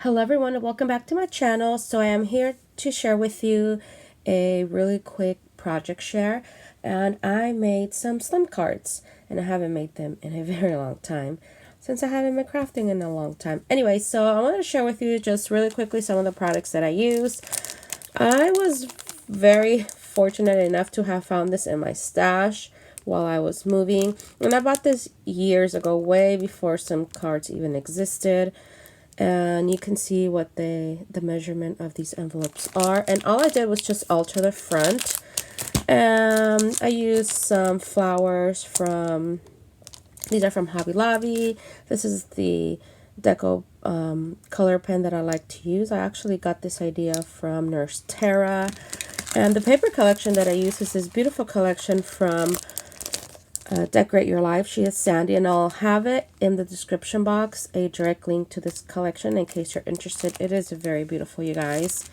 Hello everyone and welcome back to my channel. So I am here to share with you a really quick project share, and I made some slim cards and I haven't made them in a very long time since I haven't been crafting in a long time. Anyway, so I want to share with you just really quickly some of the products that I used. I was very fortunate enough to have found this in my stash while I was moving, and I bought this years ago, way before some cards even existed. And you can see what the measurement of these envelopes are, and all I did was just alter the front. I used some flowers from, these are from Hobby Lobby. This is the deco color pen that I like to use. I actually got this idea from Nurse Tara, and the paper collection that I use is this beautiful collection from Decorate Your Life. She is Sandy, and I'll have it in the description box, a direct link to this collection in case you're interested. It is very beautiful, you guys.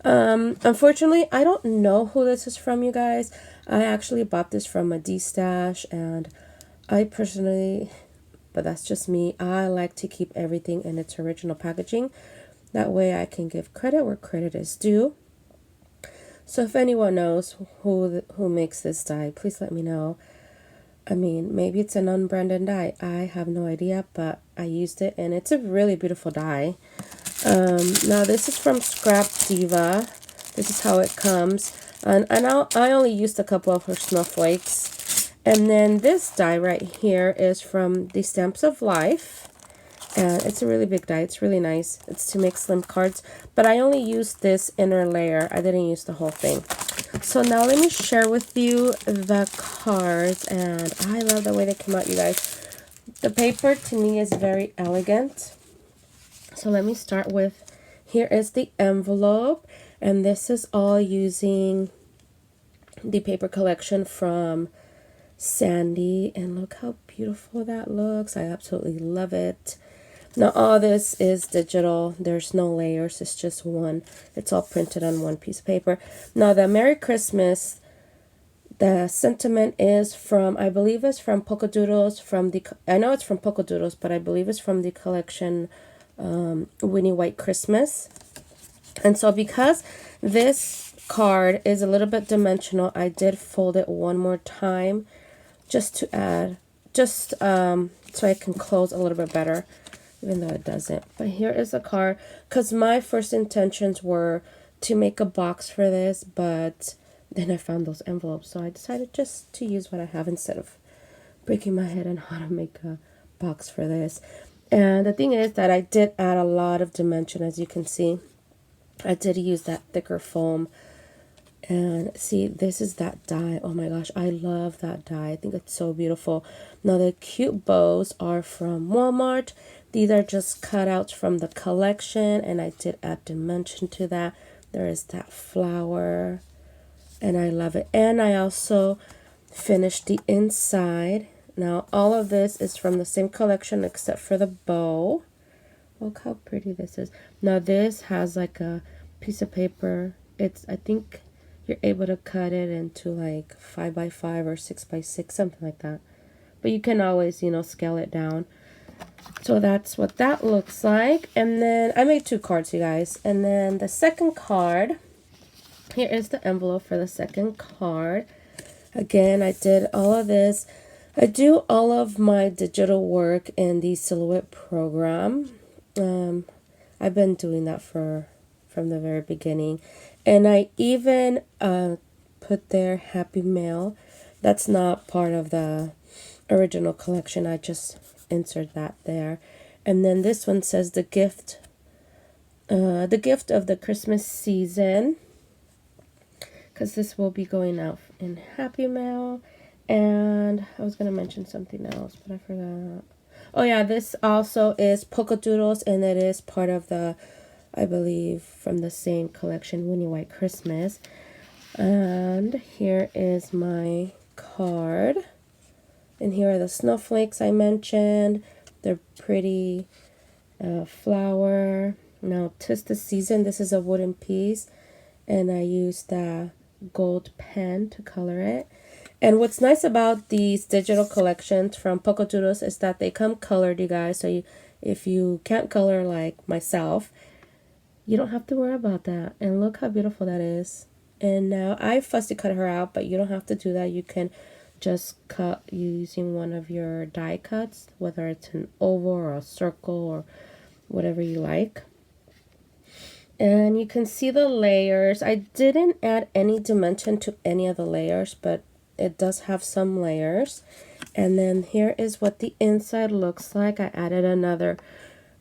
Unfortunately, I don't know who this is from, you guys. I actually bought this from a D-stash, and I personally, but that's just me, I like to keep everything in its original packaging. That way I can give credit where credit is due. So if anyone knows who makes this die, please let me know. I mean, maybe it's an unbranded die. I have no idea, but I used it, and it's a really beautiful die. Now, this is from Scrap Diva. This is how it comes. And I only used a couple of her snowflakes. And then this die right here is from the Stamps of Life. And it's a really big die. It's really nice. It's to make slim cards. But I only used this inner layer. I didn't use the whole thing. So now let me share with you the cards, and I love the way they come out, you guys. The paper to me is very elegant. So let me start with, here is the envelope, and this is all using the paper collection from Sandy, and look how beautiful that looks. I absolutely love it. Now all this is digital. There's no layers. It's just one. It's all printed on one piece of paper. Now the Merry Christmas, the sentiment is from, I believe it's from polkadoodles, I know it's from polkadoodles, but I believe it's from the collection Winnie White Christmas. And so because this card is a little bit dimensional, I did fold it one more time just to add, so I can close a little bit better, even though it doesn't. But here is the card, because my first intentions were to make a box for this, but then I found those envelopes, so I decided just to use what I have instead of breaking my head on how to make a box for this. And the thing is that I did add a lot of dimension, as you can see. I did use that thicker foam. And see, this is that die. Oh my gosh, I love that die. I think it's so beautiful. Now the cute bows are from Walmart. These are just cutouts from the collection, and I did add dimension to that. There is that flower, and I love it. And I also finished the inside. Now all of this is from the same collection except for the bow. Look how pretty this is. Now this has like a piece of paper. I think you're able to cut it into like 5x5 or 6x6, something like that. But you can always, scale it down. So that's what that looks like. And then I made 2 cards, you guys. And then the second card, here is the envelope for the second card. Again, I did all of this. I do all of my digital work in the Silhouette program. I've been doing that from the very beginning. And I even put there Happy Mail. That's not part of the original collection. I just insert that there. And then this one says the gift of the Christmas season, because this will be going out in Happy Mail. And I was going to mention something else, but I forgot. Oh yeah, this also is polkadoodles, and it is part of the, I believe, from the same collection, Winnie White Christmas. And here is my card. And here are the snowflakes I mentioned. They're pretty flower. Now, 'tis the season. This is a wooden piece, and I used the gold pen to color it. And what's nice about these digital collections from polkadoodles is that they come colored, you guys. So if you can't color like myself, you don't have to worry about that. And look how beautiful that is. And now I fussy cut her out, but you don't have to do that. You can just cut using one of your die cuts, whether it's an oval or a circle or whatever you like. And you can see the layers. I didn't add any dimension to any of the layers, but it does have some layers. And then here is what the inside looks like. I added another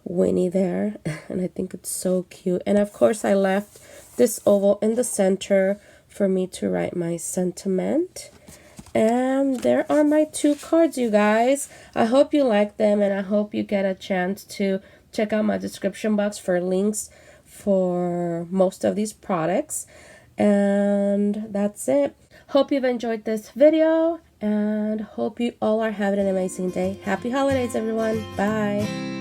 Winnie there, and I think it's so cute. And of course I left this oval in the center for me to write my sentiment. And there are my 2 cards, you guys. I hope you like them, and I hope you get a chance to check out my description box for links for most of these products. And that's it. Hope you've enjoyed this video, and hope you all are having an amazing day. Happy holidays, everyone. Bye.